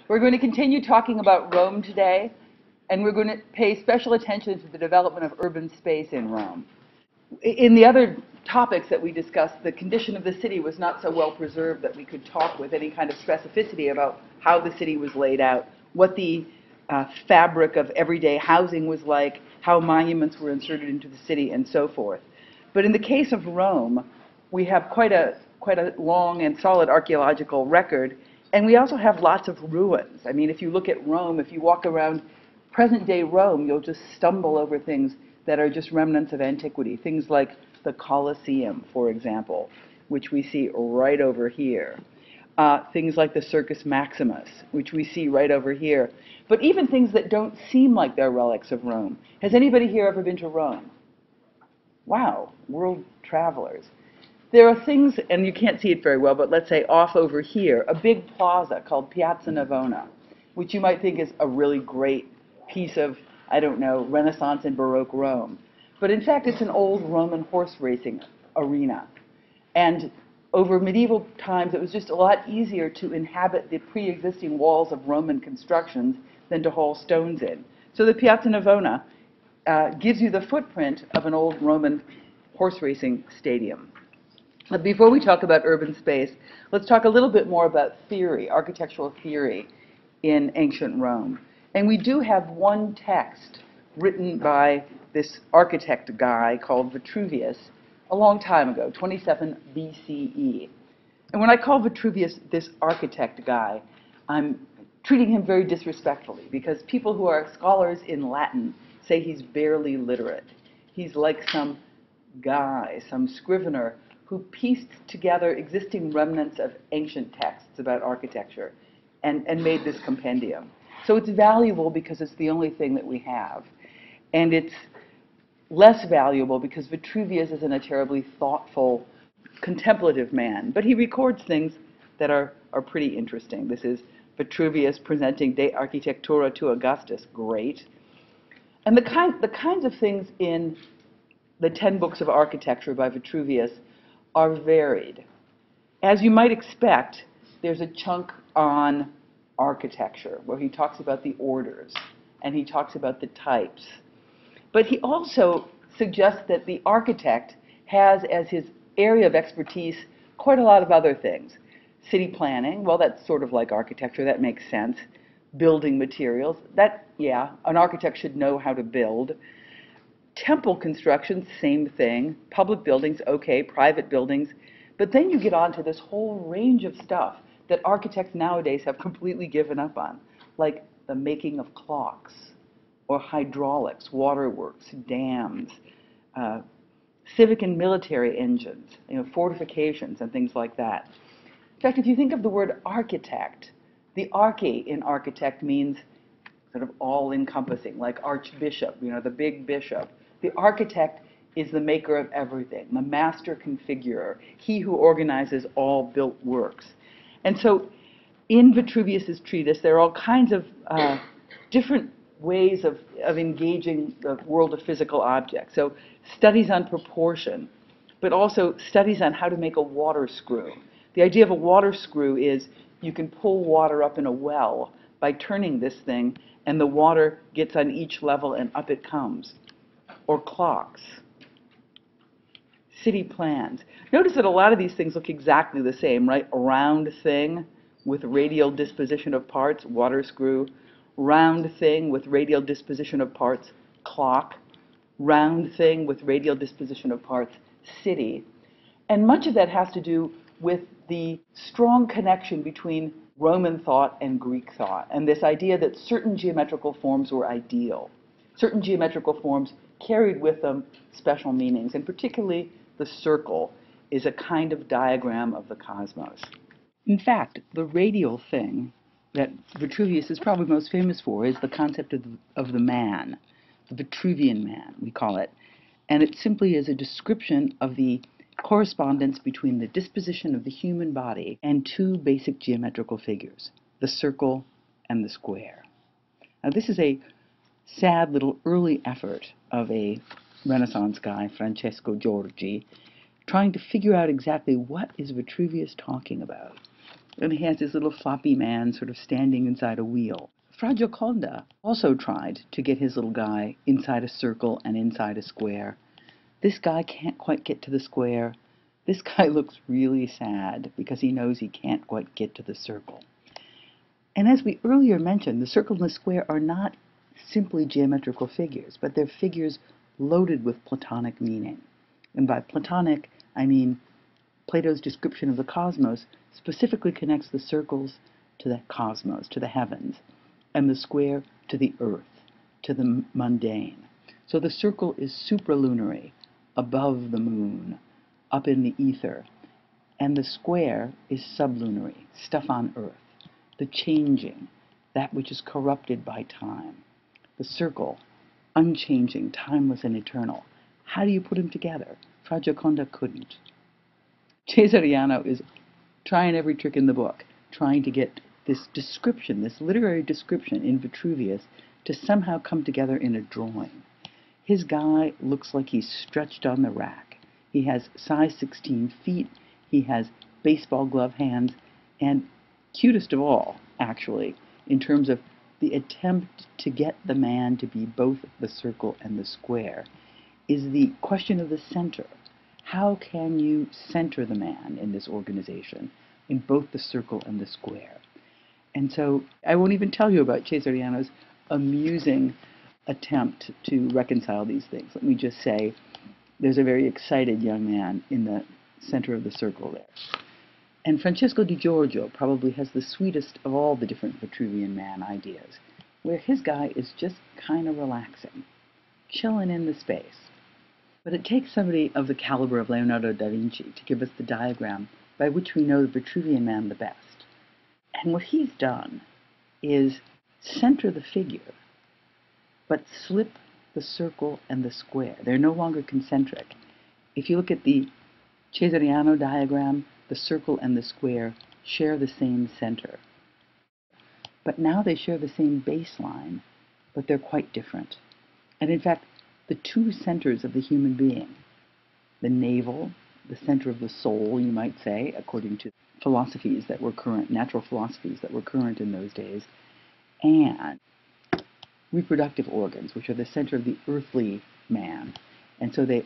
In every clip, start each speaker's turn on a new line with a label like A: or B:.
A: We're going to continue talking about Rome today, and we're going to pay special attention to the development of urban space in Rome. In the other topics that we discussed, the condition of the city was not so well preserved that we could talk with any kind of specificity about how the city was laid out, what the fabric of everyday housing was like, how monuments were inserted into the city, and so forth. But in the case of Rome, we have quite a long and solid archaeological record, and we also have lots of ruins. I mean, if you look at Rome, if you walk around present-day Rome, you'll just stumble over things that are just remnants of antiquity, things like the Colosseum, for example, which we see right over here. Things like the Circus Maximus, which we see right over here. But even things that don't seem like they're relics of Rome. Has anybody here ever been to Rome? Wow, world travelers. There are things, and you can't see it very well, but let's say off over here, a big plaza called Piazza Navona, which you might think is a really great piece of, I don't know, Renaissance and Baroque Rome. But in fact, it's an old Roman horse racing arena. And over medieval times, it was just a lot easier to inhabit the pre-existing walls of Roman constructions than to haul stones in. So the Piazza Navona gives you the footprint of an old Roman horse racing stadium. But before we talk about urban space, let's talk a little bit more about theory, architectural theory in ancient Rome. And we do have one text written by this architect guy called Vitruvius a long time ago, 27 BCE. And when I call Vitruvius this architect guy, I'm treating him very disrespectfully, because people who are scholars in Latin say he's barely literate. He's like some guy, some scrivener, who pieced together existing remnants of ancient texts about architecture and made this compendium. So it's valuable because it's the only thing that we have. And it's less valuable because Vitruvius isn't a terribly thoughtful, contemplative man. But he records things that are pretty interesting. This is Vitruvius presenting De Architectura to Augustus. Great. And the kinds of things in the 10 books of architecture by Vitruvius are varied. As you might expect, there's a chunk on architecture where he talks about the orders and he talks about the types. But he also suggests that the architect has as his area of expertise quite a lot of other things. City planning, well, that's sort of like architecture, that makes sense. Building materials, yeah, an architect should know how to build. Temple construction, same thing. Public buildings, okay. Private buildings. But then you get on to this whole range of stuff that architects nowadays have completely given up on, like the making of clocks, or hydraulics, waterworks, dams, civic and military engines, fortifications and things like that. In fact, if you think of the word architect, the arche in architect means sort of all-encompassing, like archbishop, the big bishop. The architect is the maker of everything, the master configurer, he who organizes all built works. And so in Vitruvius's treatise, there are all kinds of different ways of engaging the world of physical objects. So studies on proportion, but also studies on how to make a water screw. The idea of a water screw is you can pull water up in a well by turning this thing, and the water gets on each level and up it comes. Or clocks. City plans. Notice that a lot of these things look exactly the same, right? A round thing with radial disposition of parts, water screw. Round thing with radial disposition of parts, clock. Round thing with radial disposition of parts, city. And much of that has to do with the strong connection between Roman thought and Greek thought, and this idea that certain geometrical forms were ideal. Certain geometrical forms carried with them special meanings, and particularly the circle is a kind of diagram of the cosmos. In fact, the radial thing that Vitruvius is probably most famous for is the concept of the man, the Vitruvian man, we call it. And it simply is a description of the correspondence between the disposition of the human body and two basic geometrical figures, the circle and the square. Now, this is a sad little early effort of a Renaissance guy, Francesco Giorgi, trying to figure out exactly what is Vitruvius talking about. And he has this little floppy man sort of standing inside a wheel. Fra Gioconda also tried to get his little guy inside a circle and inside a square. This guy can't quite get to the square. This guy looks really sad because he knows he can't quite get to the circle. And as we earlier mentioned, the circle and the square are not simply geometrical figures, but they're figures loaded with Platonic meaning. And by Platonic, I mean Plato's description of the cosmos specifically connects the circles to the cosmos, to the heavens, and the square to the earth, to the mundane. So the circle is supralunary, above the moon, up in the ether, and the square is sublunary, stuff on earth, the changing, that which is corrupted by time. The circle, unchanging, timeless, and eternal. How do you put them together? Fra Gioconda couldn't. Cesariano is trying every trick in the book, trying to get this description, this literary description in Vitruvius, to somehow come together in a drawing. His guy looks like he's stretched on the rack. He has size 16 feet, he has baseball glove hands, and cutest of all, actually, in terms of the attempt to get the man to be both the circle and the square, is the question of the center. How can you center the man in this organization, in both the circle and the square? And so I won't even tell you about Cesariano's amusing attempt to reconcile these things. Let me just say there's a very excited young man in the center of the circle there. And Francesco di Giorgio probably has the sweetest of all the different Vitruvian man ideas, where his guy is just kind of relaxing, chilling in the space. But it takes somebody of the caliber of Leonardo da Vinci to give us the diagram by which we know the Vitruvian man the best. And what he's done is center the figure, but slip the circle and the square. They're no longer concentric. If you look at the Cesariano diagram, the circle and the square share the same center. But now they share the same baseline, but they're quite different. And in fact, the two centers of the human being, the navel, the center of the soul, you might say, according to philosophies that were current, natural philosophies that were current in those days, and reproductive organs, which are the center of the earthly man. And so the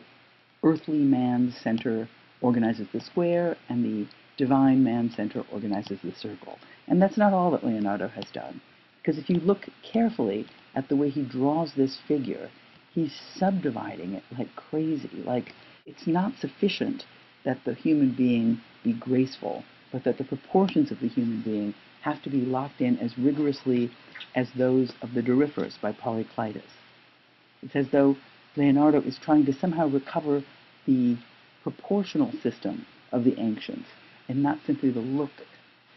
A: earthly man center organizes the square, and the divine man center organizes the circle. And that's not all that Leonardo has done, because if you look carefully at the way he draws this figure, he's subdividing it like crazy. Like, it's not sufficient that the human being be graceful, but that the proportions of the human being have to be locked in as rigorously as those of the Doryphorus by Polyclitus. It's as though Leonardo is trying to somehow recover the proportional system of the ancients, and not simply the look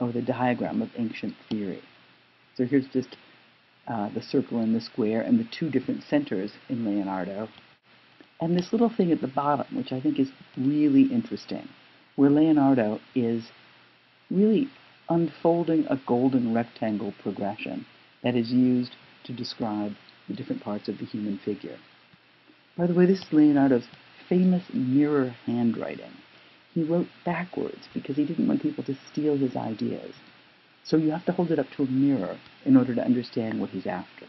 A: or the diagram of ancient theory. So here's just the circle and the square and the two different centers in Leonardo. And this little thing at the bottom, which I think is really interesting, where Leonardo is really unfolding a golden rectangle progression that is used to describe the different parts of the human figure. By the way, this is Leonardo's famous mirror handwriting. He wrote backwards because he didn't want people to steal his ideas. So you have to hold it up to a mirror in order to understand what he's after.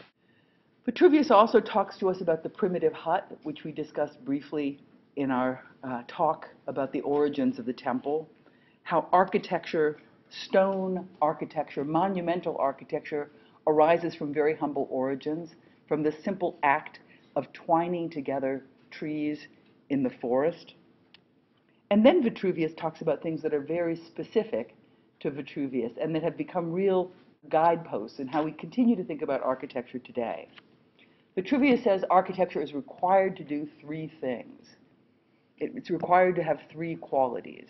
A: Vitruvius also talks to us about the primitive hut, which we discussed briefly in our talk about the origins of the temple, how architecture, stone architecture, monumental architecture, arises from very humble origins, from the simple act of twining together trees in the forest. And then Vitruvius talks about things that are very specific to Vitruvius and that have become real guideposts in how we continue to think about architecture today. Vitruvius says architecture is required to do three things. It's required to have three qualities: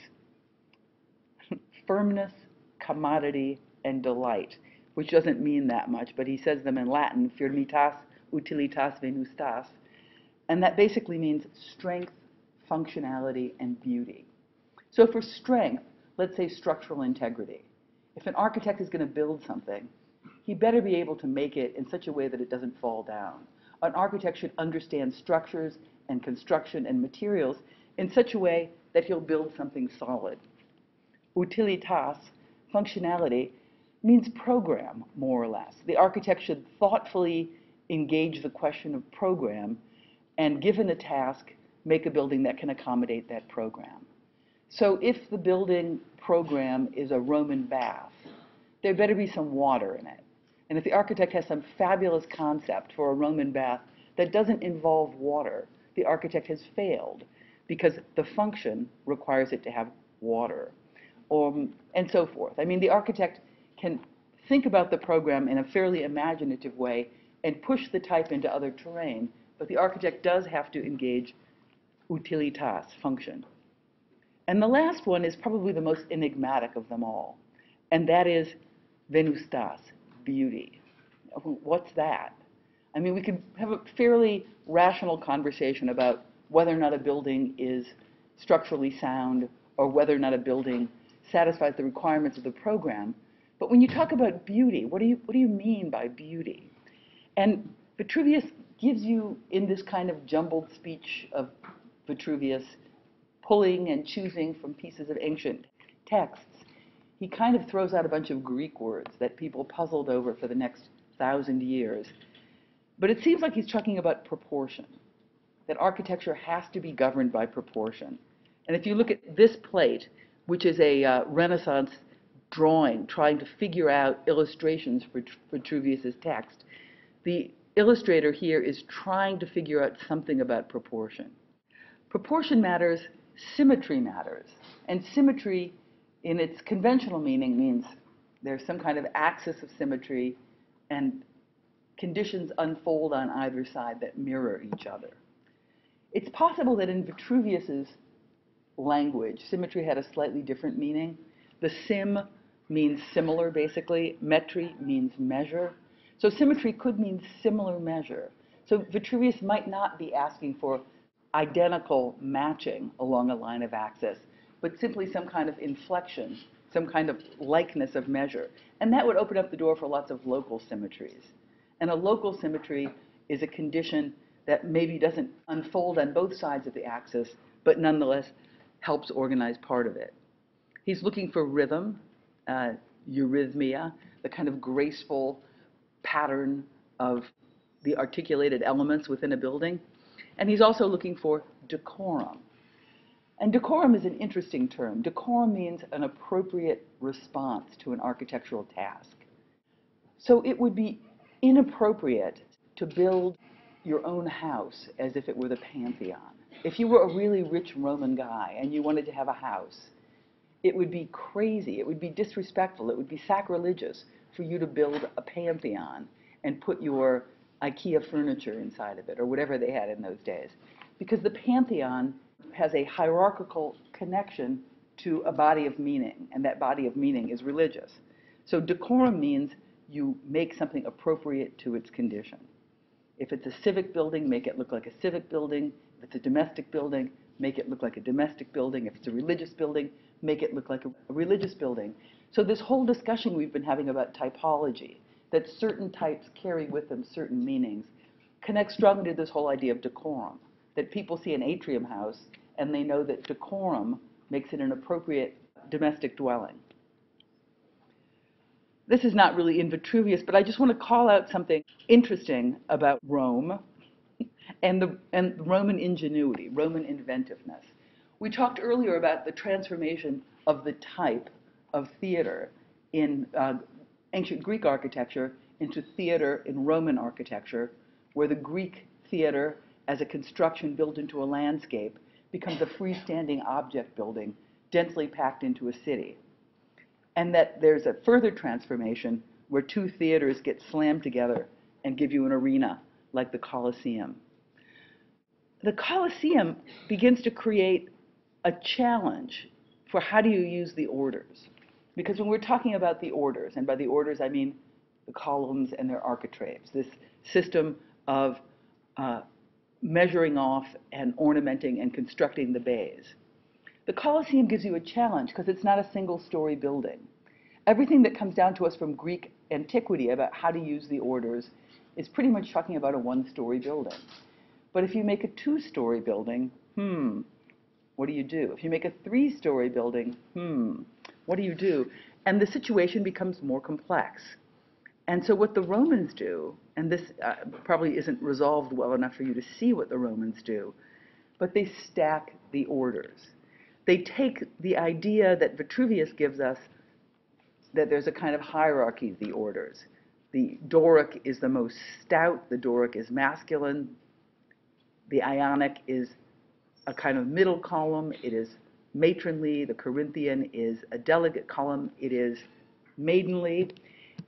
A: firmness, commodity, and delight, which doesn't mean that much, but he says them in Latin, firmitas, utilitas, venustas, and that basically means strength, functionality, and beauty. So for strength, let's say structural integrity. If an architect is going to build something, he better be able to make it in such a way that it doesn't fall down. An architect should understand structures and construction and materials in such a way that he'll build something solid. Utilitas, functionality, means program, more or less. The architect should thoughtfully engage the question of program and, given a task, make a building that can accommodate that program. So if the building program is a Roman bath, there better be some water in it. And if the architect has some fabulous concept for a Roman bath that doesn't involve water, the architect has failed because the function requires it to have water, and so forth. I mean, the architect can think about the program in a fairly imaginative way and push the type into other terrain, but the architect does have to engage utilitas, function. And the last one is probably the most enigmatic of them all, and that is venustas, beauty. What's that? I mean, we could have a fairly rational conversation about whether or not a building is structurally sound or whether or not a building satisfies the requirements of the program. But when you talk about beauty, what do you mean by beauty? And Vitruvius gives you, in this kind of jumbled speech of Vitruvius, pulling and choosing from pieces of ancient texts, he kind of throws out a bunch of Greek words that people puzzled over for the next 1,000 years. But it seems like he's talking about proportion, that architecture has to be governed by proportion. And if you look at this plate, which is a Renaissance drawing trying to figure out illustrations for Vitruvius's text, the illustrator here is trying to figure out something about proportion. Proportion matters, symmetry matters. And symmetry, in its conventional meaning, means there's some kind of axis of symmetry and conditions unfold on either side that mirror each other. It's possible that in Vitruvius's language, symmetry had a slightly different meaning. The sim means similar, basically. Metri means measure. So symmetry could mean similar measure. So Vitruvius might not be asking for identical matching along a line of axis, but simply some kind of inflection, some kind of likeness of measure. And that would open up the door for lots of local symmetries. And a local symmetry is a condition that maybe doesn't unfold on both sides of the axis, but nonetheless helps organize part of it. He's looking for rhythm, eurythmia, the kind of graceful pattern of the articulated elements within a building. And he's also looking for decorum. And decorum is an interesting term. Decorum means an appropriate response to an architectural task. So it would be inappropriate to build your own house as if it were the Pantheon. If you were a really rich Roman guy and you wanted to have a house, it would be crazy, it would be disrespectful, it would be sacrilegious for you to build a Pantheon and put your IKEA furniture inside of it, or whatever they had in those days. Because the Pantheon has a hierarchical connection to a body of meaning, and that body of meaning is religious. So decorum means you make something appropriate to its condition. If it's a civic building, make it look like a civic building. If it's a domestic building, make it look like a domestic building. If it's a religious building, make it look like a religious building. So this whole discussion we've been having about typology, that certain types carry with them certain meanings, connects strongly to this whole idea of decorum, that people see an atrium house and they know that decorum makes it an appropriate domestic dwelling. This is not really in Vitruvius, but I just want to call out something interesting about Rome and Roman ingenuity, Roman inventiveness. We talked earlier about the transformation of the type of theater in ancient Greek architecture into theater in Roman architecture, where the Greek theater, as a construction built into a landscape, becomes a freestanding object building densely packed into a city. And that there's a further transformation where two theaters get slammed together and give you an arena like the Colosseum. The Colosseum begins to create a challenge for how do you use the orders. Because when we're talking about the orders, and by the orders I mean the columns and their architraves, this system of measuring off and ornamenting and constructing the bays. The Colosseum gives you a challenge because it's not a single-story building. Everything that comes down to us from Greek antiquity about how to use the orders is pretty much talking about a one-story building. But if you make a two-story building, what do you do? If you make a three-story building, what do you do? And the situation becomes more complex. And so what the Romans do, and this probably isn't resolved well enough for you to see what the Romans do, but they stack the orders. They take the idea that Vitruvius gives us, that there's a kind of hierarchy of the orders. The Doric is the most stout, the Doric is masculine, the Ionic is a kind of middle column, it is matronly, the Corinthian is a delicate column, it is maidenly,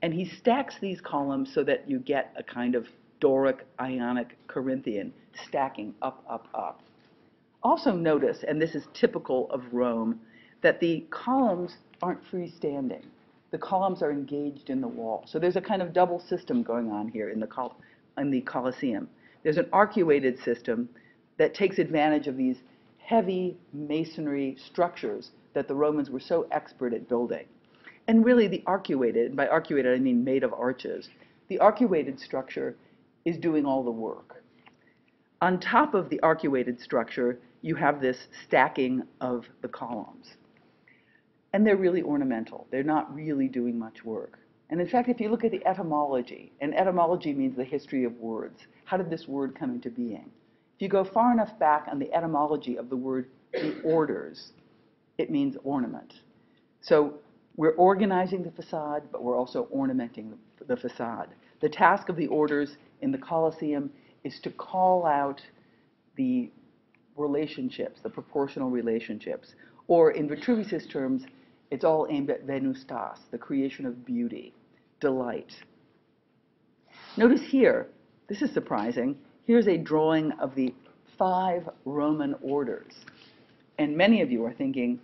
A: and he stacks these columns so that you get a kind of Doric, Ionic, Corinthian stacking up, up, up. Also notice, and this is typical of Rome, that the columns aren't freestanding. The columns are engaged in the wall. So there's a kind of double system going on here in the Colosseum. There's an arcuated system that takes advantage of these heavy masonry structures that the Romans were so expert at building. And really the arcuated, and by arcuated I mean made of arches, the arcuated structure is doing all the work. On top of the arcuated structure, you have this stacking of the columns. And they're really ornamental. They're not really doing much work. And in fact, if you look at the etymology, and etymology means the history of words, how did this word come into being? If you go far enough back on the etymology of the word the orders, it means ornament. So we're organizing the facade, but we're also ornamenting the facade. The task of the orders in the Colosseum is to call out the relationships, the proportional relationships. Or in Vitruvius' terms, it's all aimed at venustas, the creation of beauty, delight. Notice here, this is surprising, here's a drawing of the 5 Roman orders. And many of you are thinking,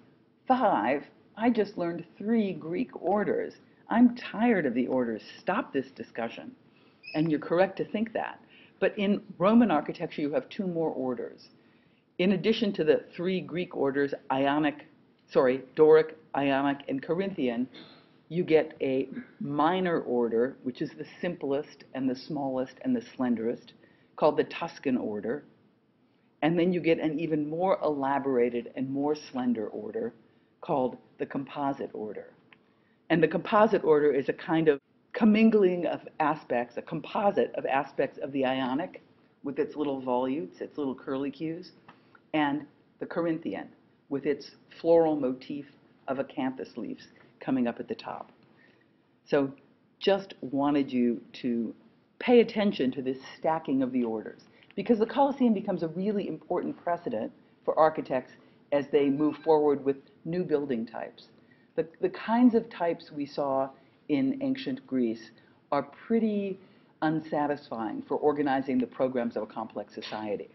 A: 5? I just learned 3 Greek orders. I'm tired of the orders. Stop this discussion. And you're correct to think that. But in Roman architecture, you have 2 more orders. In addition to the 3 Greek orders, Doric, Ionic, and Corinthian, you get a minor order, which is the simplest and the smallest and the slenderest, called the Tuscan order. And then you get an even more elaborated and more slender order called the composite order. And the composite order is a kind of commingling of aspects, a composite of aspects of the Ionic with its little volutes, its little curlicues, and the Corinthian with its floral motif of acanthus leaves coming up at the top. So just wanted you to pay attention to this stacking of the orders, because the Colosseum becomes a really important precedent for architects as they move forward with new building types. The kinds of types we saw in ancient Greece are pretty unsatisfying for organizing the programs of a complex society.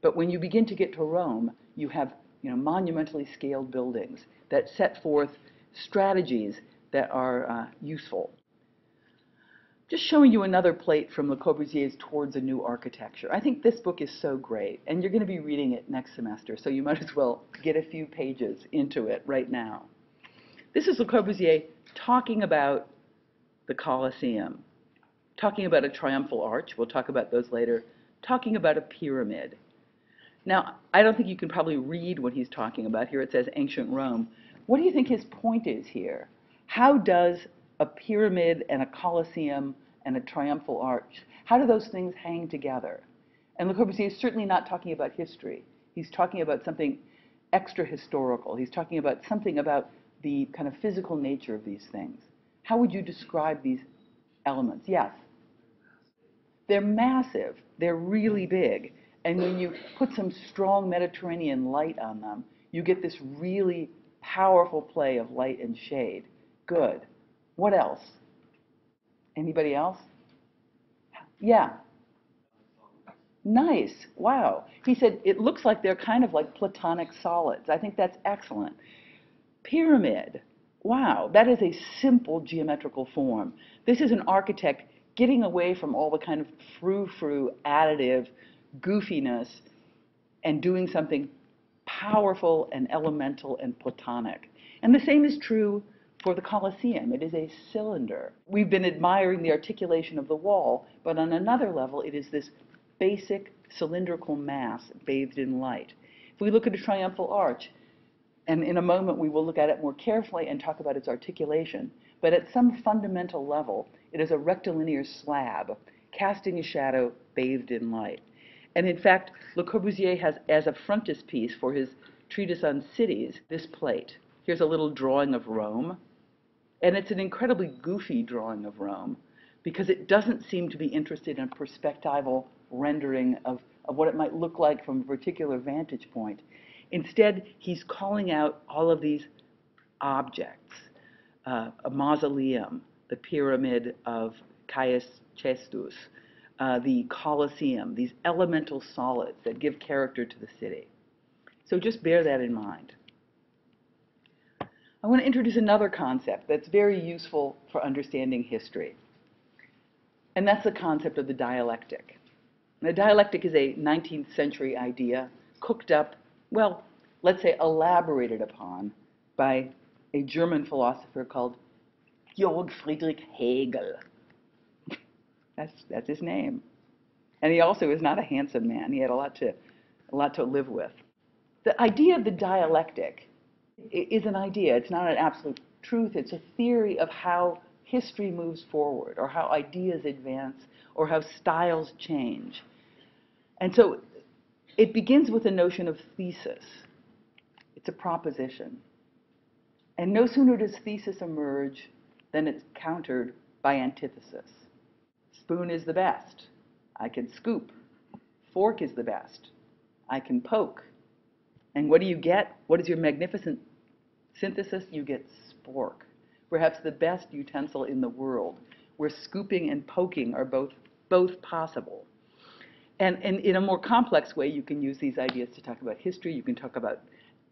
A: But when you begin to get to Rome, you have monumentally scaled buildings that set forth strategies that are useful. Just showing you another plate from Le Corbusier's Towards a New Architecture. I think this book is so great, and you're going to be reading it next semester, so you might as well get a few pages into it right now. This is Le Corbusier talking about the Colosseum, talking about a triumphal arch, we'll talk about those later, talking about a pyramid. Now, I don't think you can probably read what he's talking about. Here it says ancient Rome. What do you think his point is here? How does a pyramid and a Colosseum and a triumphal arch, how do those things hang together? And Le Corbusier is certainly not talking about history. He's talking about something extra historical. He's talking about something about the kind of physical nature of these things. How would you describe these elements? Yes? They're massive. They're really big. And when you put some strong Mediterranean light on them, you get this really powerful play of light and shade. Good. What else? Anybody else? Yeah. Nice. Wow. He said it looks like they're kind of like platonic solids. I think that's excellent. Pyramid. Wow. That is a simple geometrical form. This is an architect getting away from all the kind of frou-frou, additive goofiness and doing something powerful and elemental and platonic. And the same is true for the Colosseum. It is a cylinder. We've been admiring the articulation of the wall, but on another level, it is this basic cylindrical mass bathed in light. If we look at a triumphal arch, And in a moment, we will look at it more carefully and talk about its articulation. But at some fundamental level, it is a rectilinear slab, casting a shadow bathed in light. And in fact, Le Corbusier has, as a frontispiece for his treatise on cities, this plate. Here's a little drawing of Rome. And it's an incredibly goofy drawing of Rome, because it doesn't seem to be interested in a perspectival rendering of what it might look like from a particular vantage point. Instead, he's calling out all of these objects, a mausoleum, the pyramid of Caius Cestus, the Colosseum, these elemental solids that give character to the city. So just bear that in mind. I want to introduce another concept that's very useful for understanding history, and that's the concept of the dialectic. The dialectic is a 19th century idea cooked up, well, let's say elaborated upon by a German philosopher called Georg Friedrich Hegel. That's his name. And he also is not a handsome man. He had a lot to live with. The idea of the dialectic is an idea. It's not an absolute truth. It's a theory of how history moves forward, or how ideas advance, or how styles change. And so it begins with the notion of thesis. It's a proposition. And no sooner does thesis emerge than it's countered by antithesis. Spoon is the best. I can scoop. Fork is the best. I can poke. And what do you get? What is your magnificent synthesis? You get spork, perhaps the best utensil in the world, where scooping and poking are both possible. And in a more complex way, you can use these ideas to talk about history. You can talk about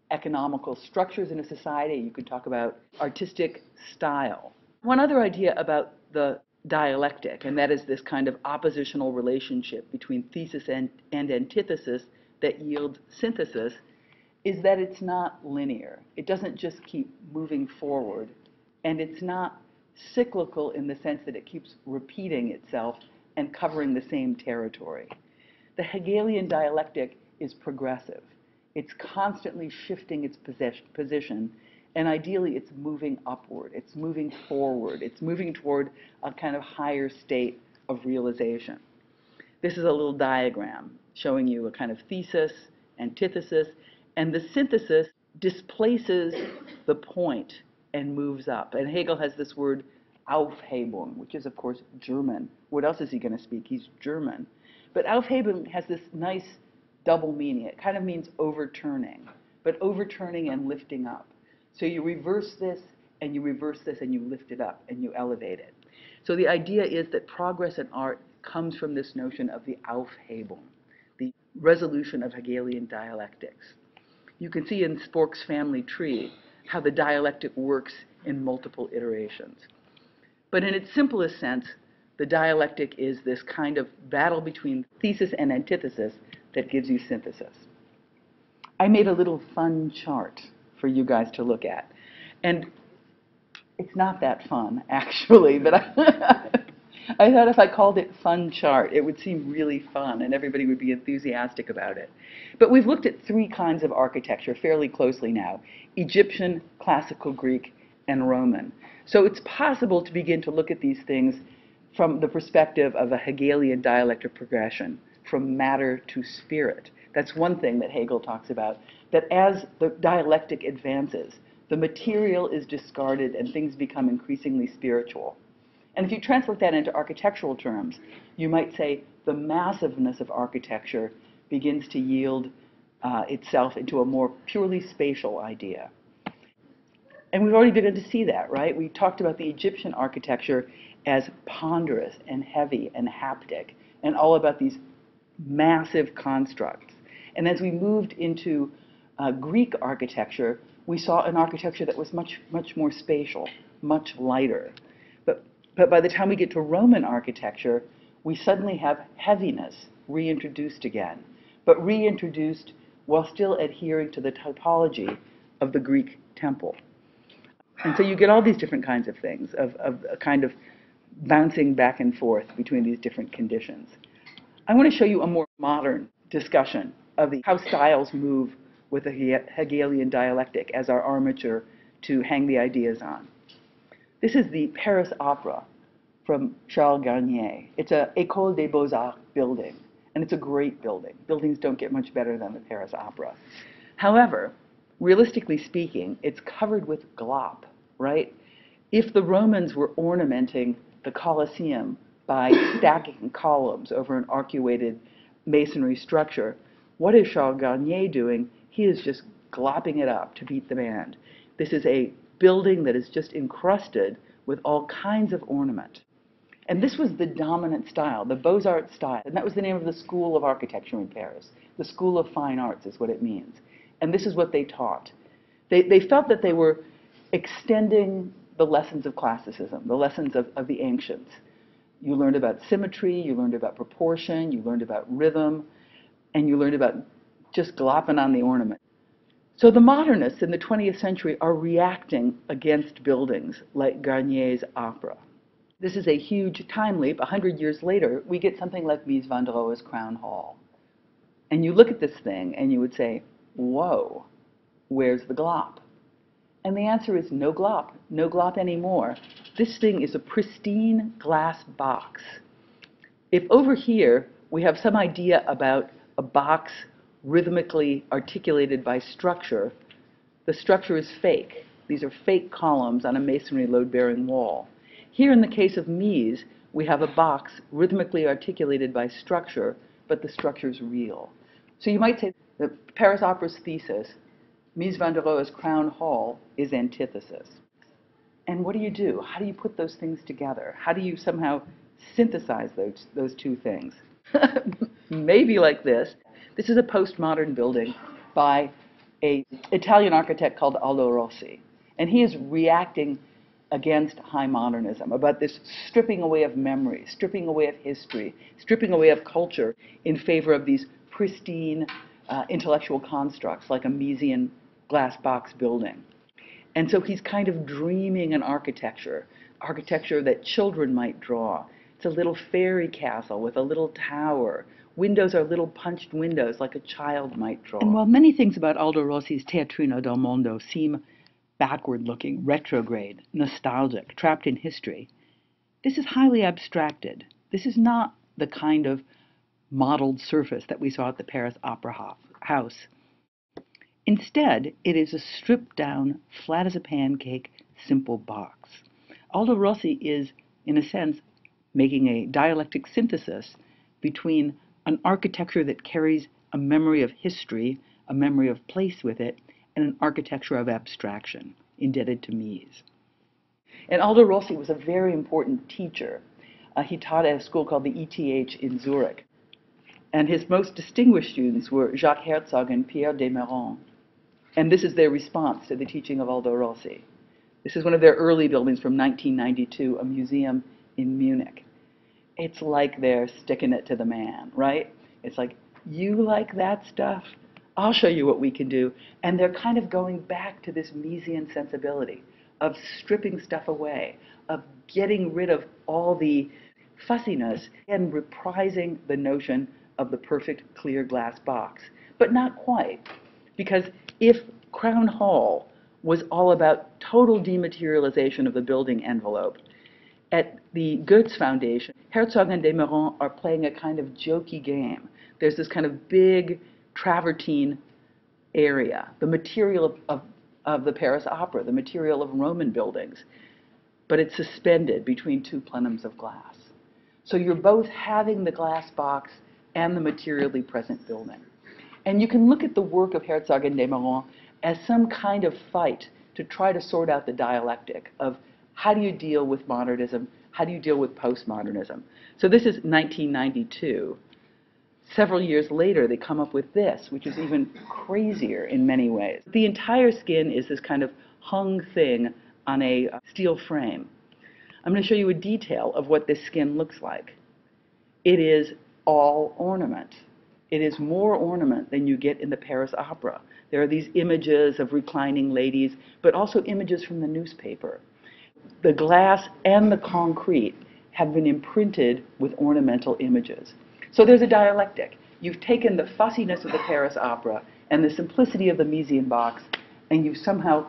A: economical structures in a society. You can talk about artistic style. One other idea about the dialectic, and that is this kind of oppositional relationship between thesis and antithesis that yields synthesis, is that it's not linear. It doesn't just keep moving forward, and it's not cyclical in the sense that it keeps repeating itself and covering the same territory. The Hegelian dialectic is progressive. It's constantly shifting its position, and ideally it's moving upward, it's moving forward, it's moving toward a kind of higher state of realization. This is a little diagram showing you a kind of thesis, antithesis, and the synthesis displaces the point and moves up. And Hegel has this word Aufhebung, which is, of course, German. What else is he going to speak? He's German. But Aufhebung has this nice double meaning. It kind of means overturning, but overturning and lifting up. So you reverse this, and you reverse this, and you lift it up, and you elevate it. So the idea is that progress in art comes from this notion of the Aufhebung, the resolution of Hegelian dialectics. You can see in Spork's family tree how the dialectic works in multiple iterations. But in its simplest sense, the dialectic is this kind of battle between thesis and antithesis that gives you synthesis. I made a little fun chart for you guys to look at. And it's not that fun, actually, but I thought if I called it fun chart, it would seem really fun and everybody would be enthusiastic about it. But we've looked at three kinds of architecture fairly closely now: Egyptian, Classical Greek, and Roman. So it's possible to begin to look at these things from the perspective of a Hegelian dialectic progression, from matter to spirit. That's one thing that Hegel talks about, that as the dialectic advances, the material is discarded and things become increasingly spiritual. And if you translate that into architectural terms, you might say the massiveness of architecture begins to yield itself into a more purely spatial idea. And we've already begun to see that, right? We talked about the Egyptian architecture as ponderous and heavy and haptic, and all about these massive constructs. And as we moved into Greek architecture, we saw an architecture that was much, much more spatial, much lighter. But by the time we get to Roman architecture, we suddenly have heaviness reintroduced again, but reintroduced while still adhering to the typology of the Greek temple. And so you get all these different kinds of things, of a kind of bouncing back and forth between these different conditions. I want to show you a more modern discussion of how styles move with a Hegelian dialectic as our armature to hang the ideas on. This is the Paris Opera from Charles Garnier. It's an École des Beaux-Arts building, and it's a great building. Buildings don't get much better than the Paris Opera. However, realistically speaking, it's covered with glop, right? If the Romans were ornamenting the Colosseum by stacking columns over an arcuated masonry structure, what is Charles Garnier doing? He is just glopping it up to beat the band. This is a building that is just encrusted with all kinds of ornament. And this was the dominant style, the Beaux-Arts style. And that was the name of the School of Architecture in Paris. The School of Fine Arts is what it means. And this is what they taught. They felt that they were extending the lessons of classicism, the lessons of the ancients. You learned about symmetry, you learned about proportion, you learned about rhythm, and you learned about just glopping on the ornament. So the modernists in the 20th century are reacting against buildings like Garnier's opera. This is a huge time leap. 100 years later, we get something like Mies van der Rohe's Crown Hall. And you look at this thing and you would say, whoa, where's the glop? And the answer is no glop anymore. This thing is a pristine glass box. If over here we have some idea about a box rhythmically articulated by structure, the structure is fake. These are fake columns on a masonry load-bearing wall. Here in the case of Mies, we have a box rhythmically articulated by structure, but the structure is real. So you might say the Paris Opera's thesis, Mies van der Rohe's Crown Hall, is antithesis. And what do? How do you put those things together? How do you somehow synthesize those two things? Maybe like this. This is a postmodern building by an Italian architect called Aldo Rossi. And he is reacting against high modernism, about this stripping away of memory, stripping away of history, stripping away of culture in favor of these pristine intellectual constructs like a Miesian glass box building. And so he's kind of dreaming an architecture that children might draw. It's a little fairy castle with a little tower. Windows are little punched windows like a child might draw. And while many things about Aldo Rossi's Teatrino del Mondo seem backward-looking, retrograde, nostalgic, trapped in history, this is highly abstracted. This is not the kind of modeled surface that we saw at the Paris Opera House. Instead, it is a stripped-down, flat as a pancake, simple box. Aldo Rossi is, in a sense, making a dialectic synthesis between an architecture that carries a memory of history, a memory of place with it, and an architecture of abstraction, indebted to Mies. And Aldo Rossi was a very important teacher. He taught at a school called the ETH in Zurich. And his most distinguished students were Jacques Herzog and Pierre Desmeurons. And this is their response to the teaching of Aldo Rossi. This is one of their early buildings from 1992, a museum in Munich. It's like they're sticking it to the man, right? It's like, you like that stuff? I'll show you what we can do. And they're kind of going back to this Miesian sensibility of stripping stuff away, of getting rid of all the fussiness and reprising the notion of the perfect clear glass box. But not quite. Because if Crown Hall was all about total dematerialization of the building envelope, at the Goetz Foundation, Herzog and Desmeurons are playing a kind of jokey game. There's this kind of big travertine area, the material of the Paris Opera, the material of Roman buildings, but it's suspended between two plenums of glass. So you're both having the glass box and the materially present building. And you can look at the work of Herzog and Desmeurons as some kind of fight to try to sort out the dialectic of how do you deal with modernism, how do you deal with postmodernism. So this is 1992. Several years later, they come up with this, which is even crazier in many ways. The entire skin is this kind of hung thing on a steel frame. I'm going to show you a detail of what this skin looks like. It is all ornament. It is more ornament than you get in the Paris Opera. There are these images of reclining ladies, but also images from the newspaper. The glass and the concrete have been imprinted with ornamental images. So there's a dialectic. You've taken the fussiness of the Paris Opera and the simplicity of the Miesian box, and you've somehow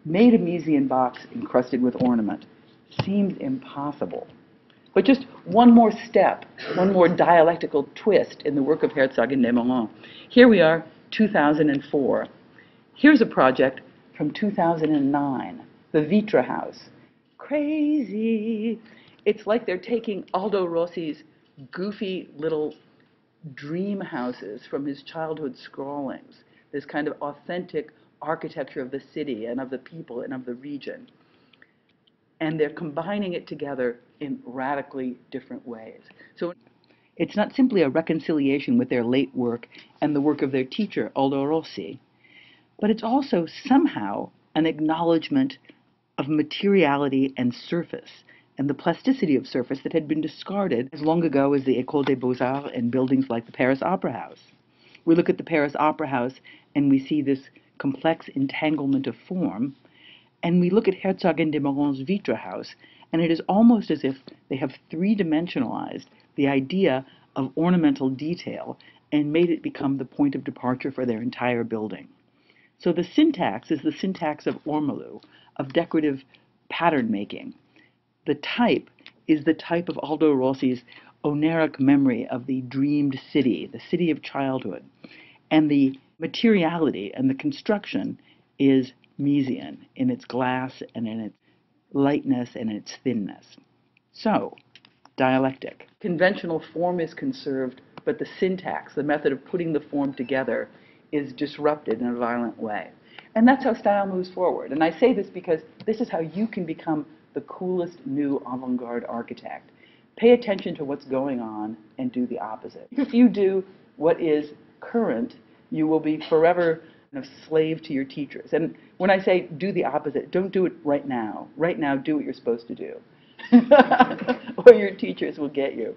A: made a Miesian box encrusted with ornament. Seemed impossible. But just one more step, one more dialectical twist in the work of Herzog and Desmoulins. Here we are, 2004. Here's a project from 2009, the Vitra House. Crazy. It's like they're taking Aldo Rossi's goofy little dream houses from his childhood scrawlings, this kind of authentic architecture of the city and of the people and of the region. And they're combining it together in radically different ways. So it's not simply a reconciliation with their late work and the work of their teacher, Aldo Rossi, but it's also somehow an acknowledgement of materiality and surface, and the plasticity of surface that had been discarded as long ago as the École des Beaux-Arts and buildings like the Paris Opera House. We look at the Paris Opera House and we see this complex entanglement of form, and we look at Herzog and Desmoulins' Vitra House, and it is almost as if they have three-dimensionalized the idea of ornamental detail and made it become the point of departure for their entire building. So the syntax is the syntax of ormolu, of decorative pattern making. The type is the type of Aldo Rossi's oniric memory of the dreamed city, the city of childhood. And the materiality and the construction is Miesian in its glass and in its lightness and in its thinness. So, dialectic. Conventional form is conserved, but the syntax, the method of putting the form together, is disrupted in a violent way. And that's how style moves forward. And I say this because this is how you can become the coolest new avant-garde architect. Pay attention to what's going on and do the opposite. If you do what is current, you will be forever a slave to your teachers. And when I say do the opposite, don't do it right now. Right now, do what you're supposed to do. Or your teachers will get you.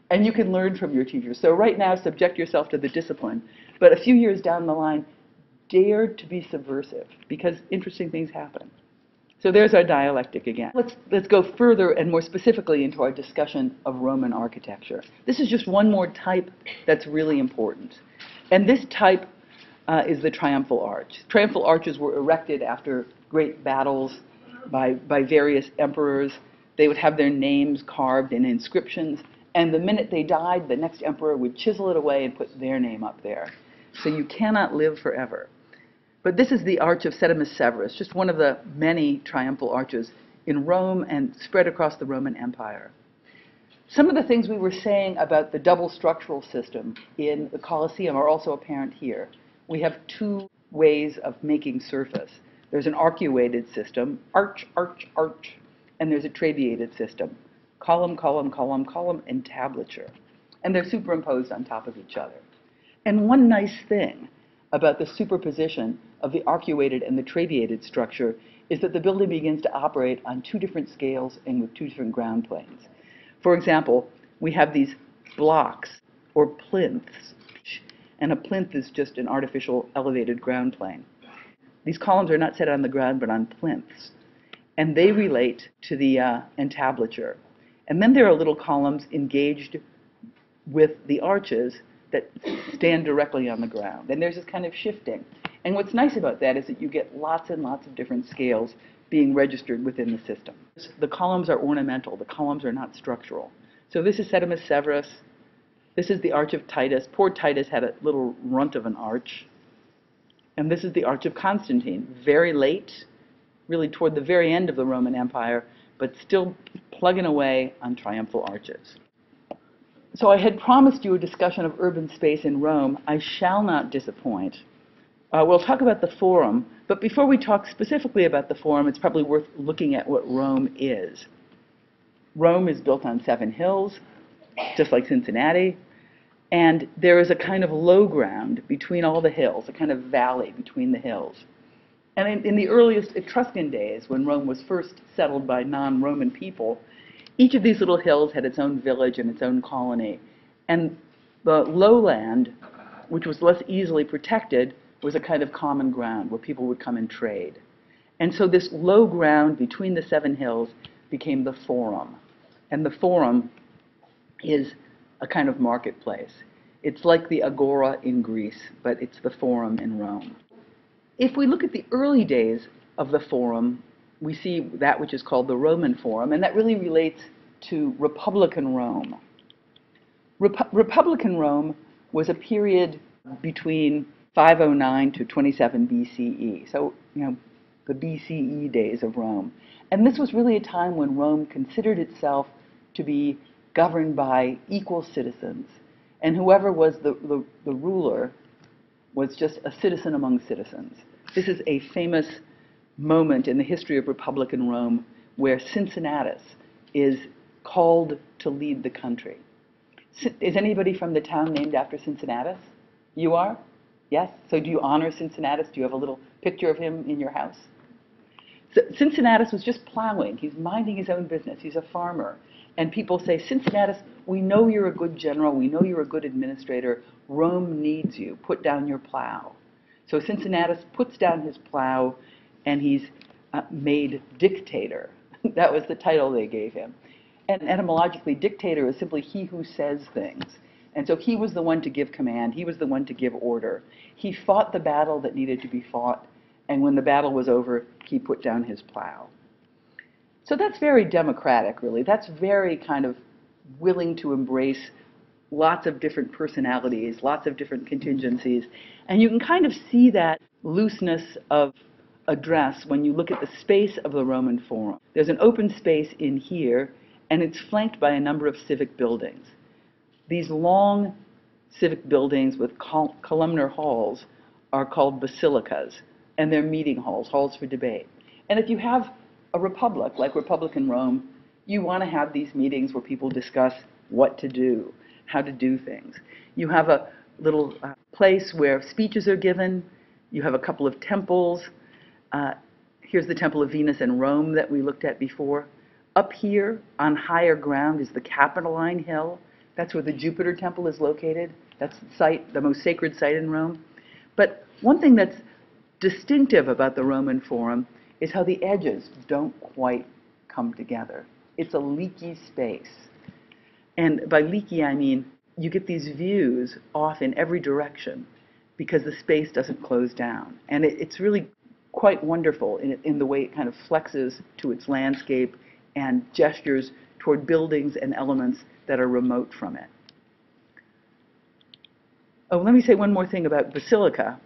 A: And you can learn from your teachers. So right now, subject yourself to the discipline. But a few years down the line, dare to be subversive, because interesting things happen. So there's our dialectic again. Let's go further and more specifically into our discussion of Roman architecture. This is just one more type that's really important. And this type is the triumphal arch. Triumphal arches were erected after great battles by various emperors. They would have their names carved in inscriptions, and the minute they died, the next emperor would chisel it away and put their name up there. So you cannot live forever. But this is the Arch of Septimus Severus, just one of the many triumphal arches in Rome and spread across the Roman Empire. Some of the things we were saying about the double structural system in the Colosseum are also apparent here. We have two ways of making surface. There's an arcuated system, arch, arch, arch, and there's a trabeated system, column, column, column, column, entablature. And they're superimposed on top of each other. And one nice thing about the superposition of the arcuated and the trabeated structure is that the building begins to operate on two different scales and with two different ground planes. For example, we have these blocks or plinths, and a plinth is just an artificial elevated ground plane. These columns are not set on the ground but on plinths, and they relate to the entablature. And then there are little columns engaged with the arches that stand directly on the ground. And there's this kind of shifting. And what's nice about that is that you get lots and lots of different scales being registered within the system. The columns are ornamental. The columns are not structural. So this is Septimus Severus. This is the Arch of Titus. Poor Titus had a little runt of an arch. And this is the Arch of Constantine. Very late, really toward the very end of the Roman Empire, but still plugging away on triumphal arches. So I had promised you a discussion of urban space in Rome. I shall not disappoint. We'll talk about the Forum, but before we talk specifically about the Forum, it's probably worth looking at what Rome is. Rome is built on 7 hills, just like Cincinnati, and there is a kind of low ground between all the hills, a kind of valley between the hills. And in the earliest Etruscan days, when Rome was first settled by non-Roman people, each of these little hills had its own village and its own colony. And the lowland, which was less easily protected, was a kind of common ground where people would come and trade. And so this low ground between the 7 hills became the Forum. And the Forum is a kind of marketplace. It's like the Agora in Greece, but it's the Forum in Rome. If we look at the early days of the Forum, we see that which is called the Roman Forum, and that really relates to Republican Rome. Republican Rome was a period between 509 to 27 BCE, so, the BCE days of Rome. And this was really a time when Rome considered itself to be governed by equal citizens, and whoever was the ruler was just a citizen among citizens. This is a famous moment in the history of Republican Rome where Cincinnatus is called to lead the country. Is anybody from the town named after Cincinnatus? You are? Yes? So do you honor Cincinnatus? Do you have a little picture of him in your house? So Cincinnatus was just plowing. He's minding his own business. He's a farmer. And people say, Cincinnatus, we know you're a good general. We know you're a good administrator. Rome needs you. Put down your plow. So Cincinnatus puts down his plow, and he's made dictator. That was the title they gave him. And etymologically, dictator is simply he who says things. And so he was the one to give command. He was the one to give order. He fought the battle that needed to be fought. And when the battle was over, he put down his plow. So that's very democratic, really. That's very kind of willing to embrace lots of different personalities, lots of different contingencies. And you can kind of see that looseness of address when you look at the space of the Roman Forum. There's an open space in here, and it's flanked by a number of civic buildings. These long civic buildings with columnar halls are called basilicas, and they're meeting halls, halls for debate. And if you have a republic, like Republican Rome, you want to have these meetings where people discuss what to do, how to do things. You have a little place where speeches are given. You have a couple of temples. Here's the Temple of Venus in Rome that we looked at before. Up here, on higher ground, is the Capitoline Hill. That's where the Jupiter Temple is located. That's the site, the most sacred site in Rome. But one thing that's distinctive about the Roman Forum is how the edges don't quite come together. It's a leaky space. And by leaky, I mean you get these views off in every direction because the space doesn't close down. And it's really quite wonderful in the way it kind of flexes to its landscape and gestures toward buildings and elements that are remote from it. Oh, let me say one more thing about basilica.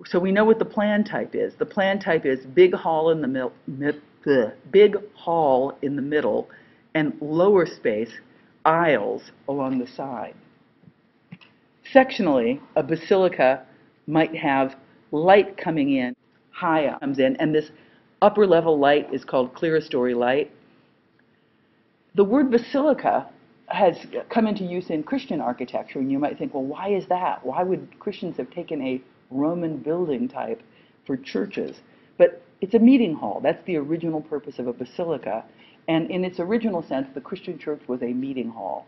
A: So we know what the plan type is. The plan type is big hall in the middle and lower space, aisles along the side. Sectionally, a basilica might have light coming in, high comes in, and this upper level light is called clerestory light. The word basilica has come into use in Christian architecture, and you might think, well, why is that? Why would Christians have taken a Roman building type for churches? But it's a meeting hall. That's the original purpose of a basilica. And in its original sense, the Christian church was a meeting hall.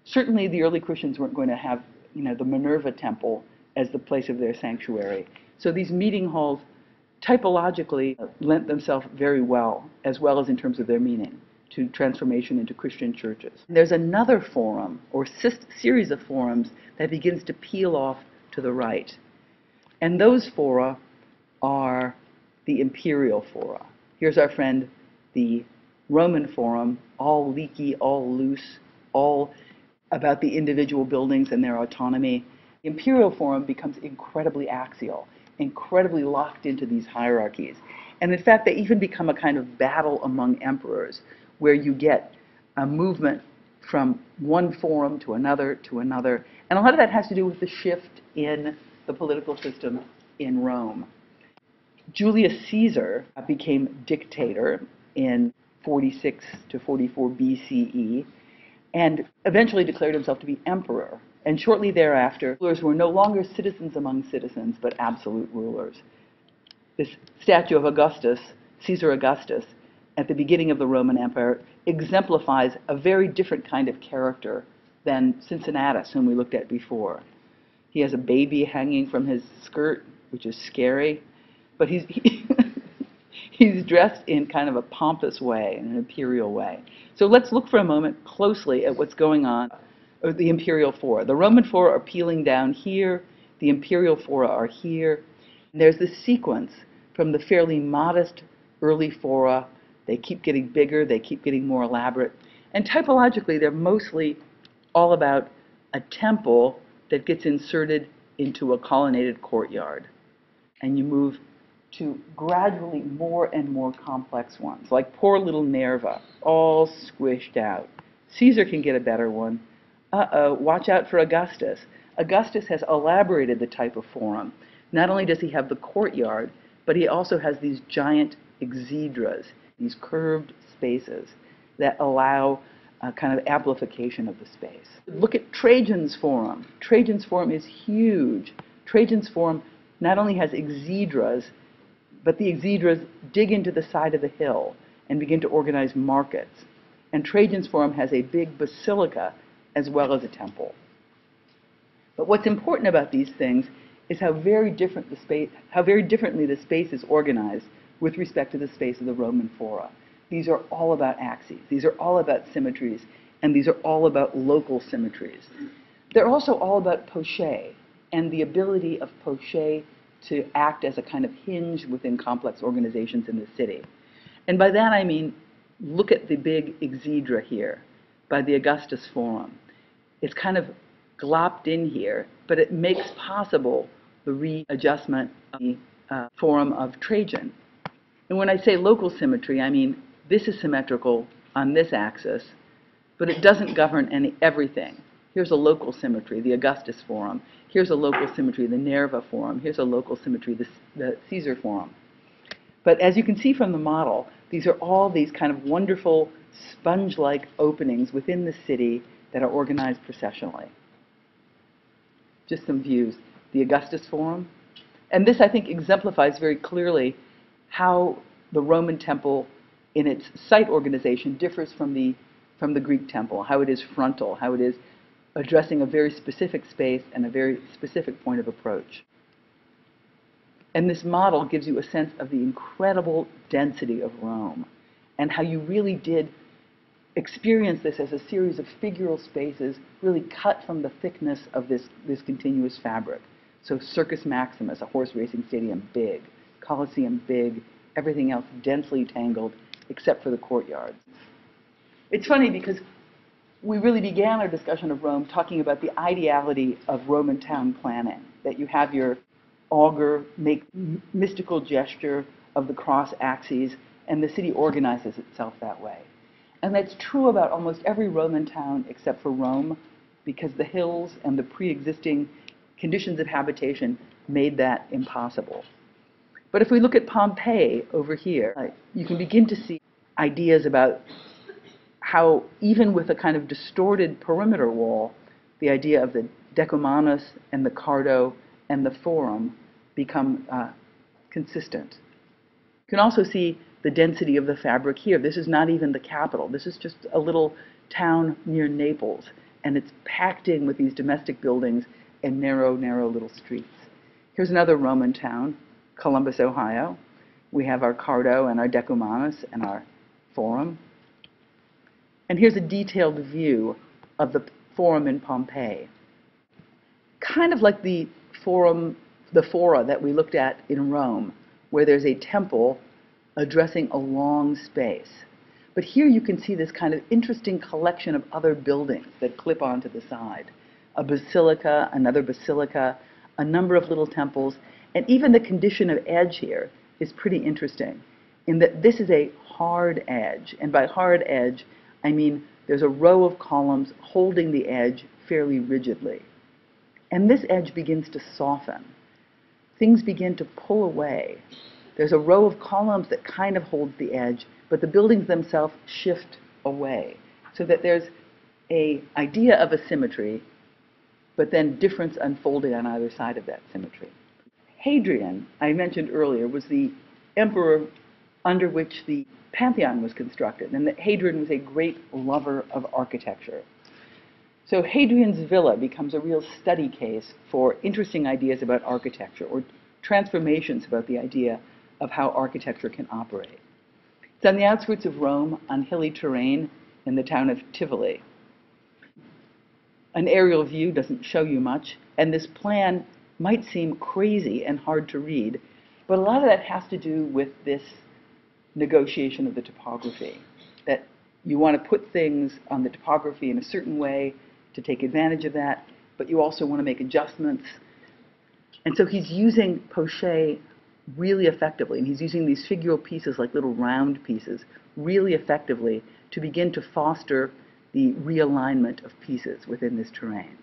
A: Certainly, the early Christians weren't going to have, the Minerva temple as the place of their sanctuary. So these meeting halls typologically lent themselves very well as in terms of their meaning, to transformation into Christian churches. There's another forum, or series of forums, that begins to peel off to the right. And those fora are the imperial fora. Here's our friend, the Roman Forum, all leaky, all loose, all about the individual buildings and their autonomy. The imperial forum becomes incredibly axial, incredibly locked into these hierarchies. And in fact, they even become a kind of battle among emperors, where you get a movement from one forum to another. And a lot of that has to do with the shift in the political system in Rome. Julius Caesar became dictator in 46 to 44 BCE and eventually declared himself to be emperor. And shortly thereafter, rulers were no longer citizens among citizens, but absolute rulers. This statue of Augustus, Caesar Augustus, at the beginning of the Roman Empire, exemplifies a very different kind of character than Cincinnatus, whom we looked at before. He has a baby hanging from his skirt, which is scary, but he's dressed in kind of a pompous way, in an imperial way. So let's look for a moment closely at what's going on or the imperial fora. The Roman fora are peeling down here, the imperial fora are here. And there's this sequence from the fairly modest early fora. They keep getting bigger, they keep getting more elaborate. And typologically, they're mostly all about a temple that gets inserted into a colonnaded courtyard. And you move to gradually more and more complex ones, like poor little Nerva, all squished out. Caesar can get a better one. Watch out for Augustus. Augustus has elaborated the type of forum. Not only does he have the courtyard, but he also has these giant exedras, these curved spaces that allow a kind of amplification of the space. Look at Trajan's forum. Trajan's forum is huge. Trajan's forum not only has exedras, but the exedras dig into the side of the hill and begin to organize markets. And Trajan's forum has a big basilica as well as a temple. But what's important about these things is how very differently the space is organized with respect to the space of the Roman fora. These are all about axes. These are all about symmetries, and these are all about local symmetries. They're also all about poche and the ability of poche to act as a kind of hinge within complex organizations in the city. And by that I mean, look at the big exedra here by the Augustus Forum. It's kind of glopped in here, but it makes possible the readjustment of the Forum of Trajan. And when I say local symmetry, I mean this is symmetrical on this axis, but it doesn't govern everything. Here's a local symmetry, the Augustus Forum. Here's a local symmetry, the Nerva Forum. Here's a local symmetry, the Caesar Forum. But as you can see from the model, these are all these kind of wonderful sponge-like openings within the city that are organized processionally. Just some views. The Augustus Forum. And this, I think, exemplifies very clearly how the Roman temple in its site organization differs from the Greek temple, how it is frontal, how it is addressing a very specific space and a very specific point of approach. And this model gives you a sense of the incredible density of Rome and how you really did experience this as a series of figural spaces really cut from the thickness of this continuous fabric. So Circus Maximus, a horse racing stadium, big. Colosseum, big. Everything else densely tangled except for the courtyards. It's funny because we really began our discussion of Rome talking about the ideality of Roman town planning, that you have your augur make mystical gesture of the cross axes, and the city organizes itself that way. And that's true about almost every Roman town except for Rome, because the hills and the pre-existing conditions of habitation made that impossible. But if we look at Pompeii over here, you can begin to see ideas about how, even with a kind of distorted perimeter wall, the idea of the decumanus and the cardo and the forum become consistent. You can also see the density of the fabric here. This is not even the capital. This is just a little town near Naples, and it's packed in with these domestic buildings and narrow, narrow little streets. Here's another Roman town, Columbus, Ohio. We have our cardo and our decumanus and our forum. And here's a detailed view of the forum in Pompeii. Kind of like the forum, the fora that we looked at in Rome, where there's a temple addressing a long space. But here you can see this kind of interesting collection of other buildings that clip onto the side. A basilica, another basilica, a number of little temples, and even the condition of edge here is pretty interesting, in that this is a hard edge. And by hard edge, I mean there's a row of columns holding the edge fairly rigidly. And this edge begins to soften. Things begin to pull away. There's a row of columns that kind of hold the edge, but the buildings themselves shift away, so that there's an idea of a symmetry, but then difference unfolding on either side of that symmetry. Hadrian, I mentioned earlier, was the emperor under which the Pantheon was constructed, and that Hadrian was a great lover of architecture. So Hadrian's villa becomes a real study case for interesting ideas about architecture, or transformations about the idea of how architecture can operate. It's on the outskirts of Rome, on hilly terrain, in the town of Tivoli. An aerial view doesn't show you much, and this plan might seem crazy and hard to read, but a lot of that has to do with this negotiation of the topography, that you want to put things on the topography in a certain way to take advantage of that, but you also want to make adjustments. And so he's using poché really effectively, and he's using these figural pieces like little round pieces really effectively to begin to foster the realignment of pieces within this terrain.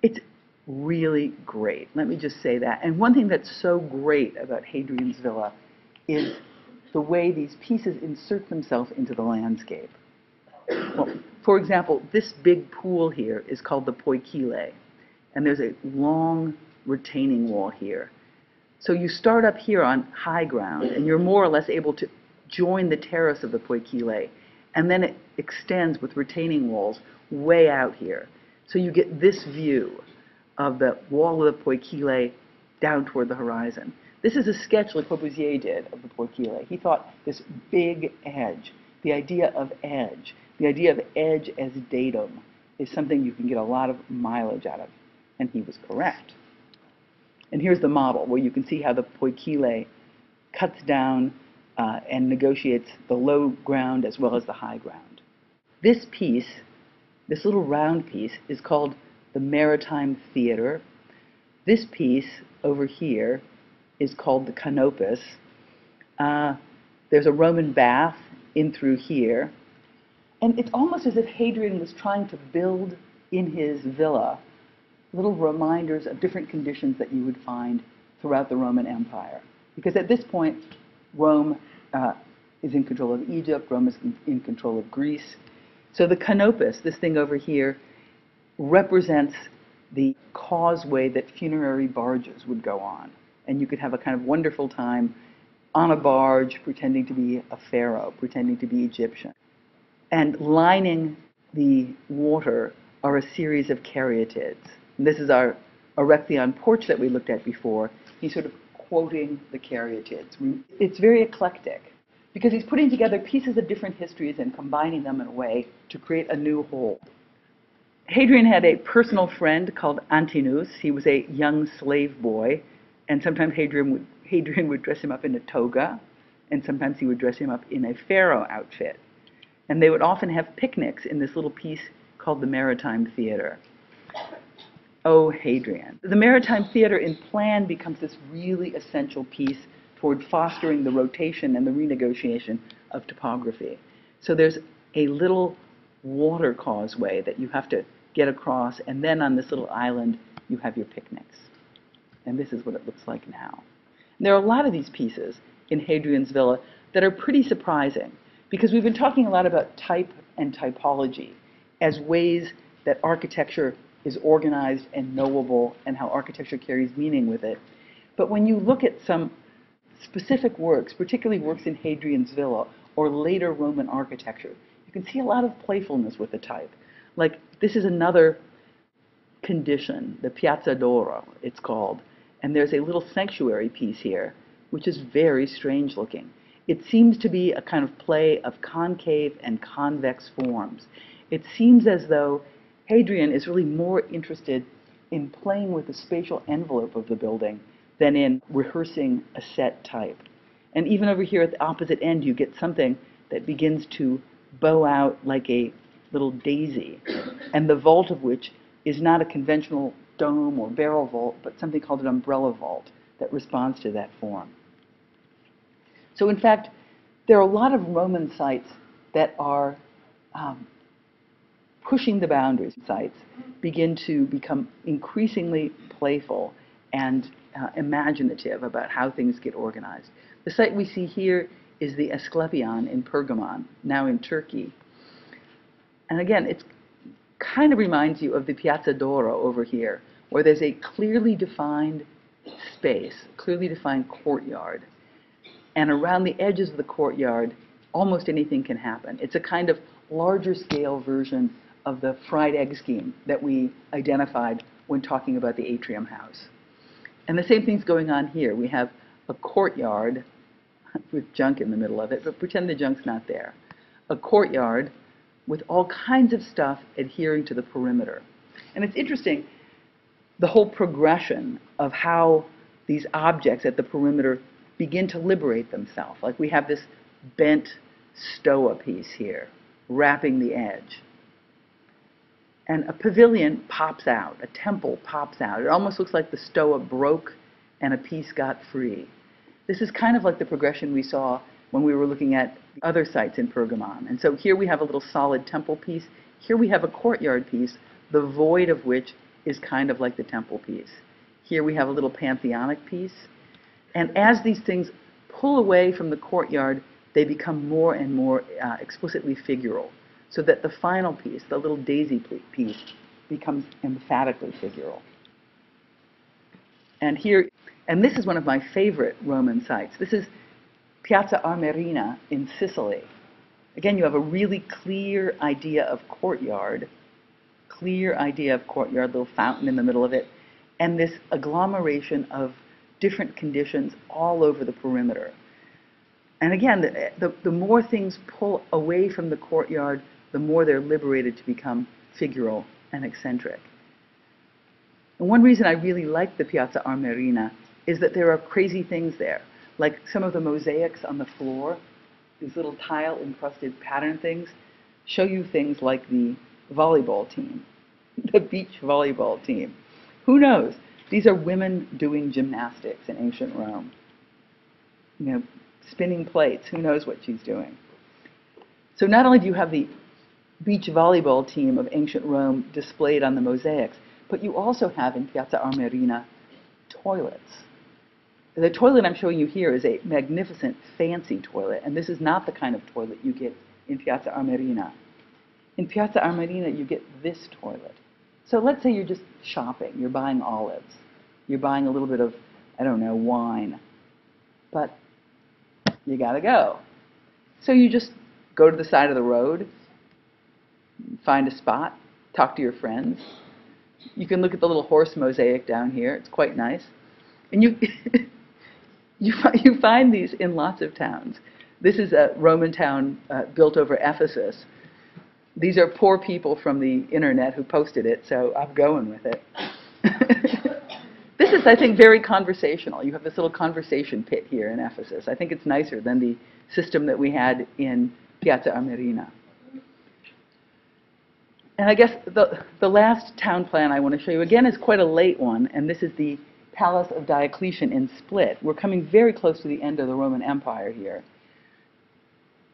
A: It's really great, let me just say that. And one thing that's so great about Hadrian's Villa is the way these pieces insert themselves into the landscape. Well, for example, this big pool here is called the Poikile, and there's a long retaining wall here. So you start up here on high ground, and you're more or less able to join the terrace of the Poikile, and then it extends with retaining walls way out here. So you get this view of the wall of the Poikile down toward the horizon. This is a sketch Le Corbusier did of the Poikile. He thought this big edge, the idea of edge as datum, is something you can get a lot of mileage out of. And he was correct. And here's the model where you can see how the Poikile cuts down and negotiates the low ground as well as the high ground. This piece, this little round piece, is called the Maritime Theater. This piece over here is called the Canopus. There's a Roman bath in through here. And it's almost as if Hadrian was trying to build in his villa little reminders of different conditions that you would find throughout the Roman Empire. Because at this point, Rome is in control of Egypt, Rome is in control of Greece. So the Canopus, this thing over here, represents the causeway that funerary barges would go on. And you could have a kind of wonderful time on a barge pretending to be a pharaoh, pretending to be Egyptian. And lining the water are a series of caryatids. And this is our Erechtheion porch that we looked at before. He's sort of quoting the caryatids. It's very eclectic because he's putting together pieces of different histories and combining them in a way to create a new whole. Hadrian had a personal friend called Antinous. He was a young slave boy, and sometimes Hadrian would dress him up in a toga, and sometimes he would dress him up in a pharaoh outfit. And they would often have picnics in this little piece called the Maritime Theater. Oh, Hadrian. The Maritime Theater in plan becomes this really essential piece toward fostering the rotation and the renegotiation of topography. So there's a little water causeway that you have to get across, and then on this little island you have your picnics. And this is what it looks like now. And there are a lot of these pieces in Hadrian's Villa that are pretty surprising, because we've been talking a lot about type and typology as ways that architecture is organized and knowable and how architecture carries meaning with it. But when you look at some specific works, particularly works in Hadrian's Villa or later Roman architecture, you can see a lot of playfulness with the type. Like, this is another condition, the Piazza d'Oro, it's called. And there's a little sanctuary piece here, which is very strange looking. It seems to be a kind of play of concave and convex forms. It seems as though Hadrian is really more interested in playing with the spatial envelope of the building than in rehearsing a set type. And even over here at the opposite end, you get something that begins to bow out like a little daisy, and the vault of which is not a conventional dome or barrel vault, but something called an umbrella vault that responds to that form. So in fact, there are a lot of Roman sites that are pushing the boundaries. Sites begin to become increasingly playful and imaginative about how things get organized. The site we see here is the Asclepion in Pergamon, now in Turkey. And again, it kind of reminds you of the Piazza d'Oro over here, where there's a clearly defined space, clearly defined courtyard. And around the edges of the courtyard, almost anything can happen. It's a kind of larger scale version of the fried egg scheme that we identified when talking about the atrium house. And the same thing's going on here. We have a courtyard with junk in the middle of it, but pretend the junk's not there. A courtyard with all kinds of stuff adhering to the perimeter. And it's interesting, the whole progression of how these objects at the perimeter begin to liberate themselves. Like we have this bent stoa piece here, wrapping the edge. And a pavilion pops out, a temple pops out. It almost looks like the stoa broke and a piece got free. This is kind of like the progression we saw when we were looking at the other sites in Pergamon. And so here we have a little solid temple piece. Here we have a courtyard piece, the void of which is kind of like the temple piece. Here we have a little pantheonic piece. And as these things pull away from the courtyard, they become more and more explicitly figural, so that the final piece, the little daisy piece, becomes emphatically figural. And here, and this is one of my favorite Roman sites. This is Piazza Armerina in Sicily. Again, you have a really clear idea of courtyard, little fountain in the middle of it, and this agglomeration of different conditions all over the perimeter. And again, the more things pull away from the courtyard, the more they're liberated to become figural and eccentric. And one reason I really like the Piazza Armerina is that there are crazy things there, like some of the mosaics on the floor, these little tile-encrusted pattern things, show you things like the volleyball team, the beach volleyball team. Who knows? These are women doing gymnastics in ancient Rome. You know, spinning plates. Who knows what she's doing? So not only do you have the beach volleyball team of ancient Rome displayed on the mosaics, but you also have in Piazza Armerina toilets. The toilet I'm showing you here is a magnificent, fancy toilet, and this is not the kind of toilet you get in Piazza Armerina. In Piazza Armerina, you get this toilet. So let's say you're just shopping, you're buying olives, you're buying a little bit of, I don't know, wine, but you gotta go. So you just go to the side of the road, find a spot, talk to your friends. You can look at the little horse mosaic down here, it's quite nice. And you find these in lots of towns. This is a Roman town built over Ephesus. These are poor people from the internet who posted it, so I'm going with it. This is, I think, very conversational. You have this little conversation pit here in Ephesus. I think it's nicer than the system that we had in Piazza Armerina. And I guess the last town plan I want to show you, again, is quite a late one, and this is the Palace of Diocletian in Split. We're coming very close to the end of the Roman Empire here.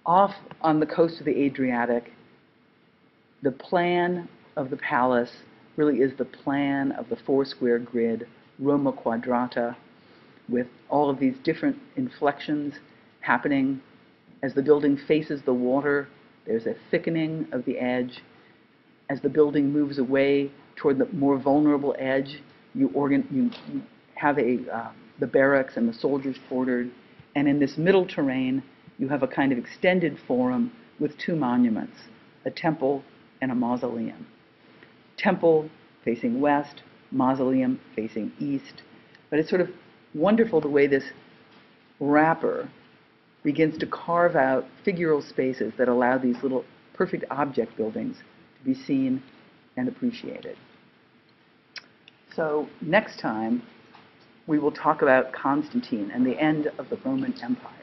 A: Off on the coast of the Adriatic, the plan of the palace really is the plan of the four-square grid, Roma Quadrata, with all of these different inflections happening. As the building faces the water, there's a thickening of the edge. As the building moves away toward the more vulnerable edge, you have the barracks and the soldiers quartered. And in this middle terrain, you have a kind of extended forum with two monuments, a temple and a mausoleum. Temple facing west, mausoleum facing east. But it's sort of wonderful the way this wrapper begins to carve out figural spaces that allow these little perfect object buildings to be seen and appreciated. So next time, we will talk about Constantine and the end of the Roman Empire.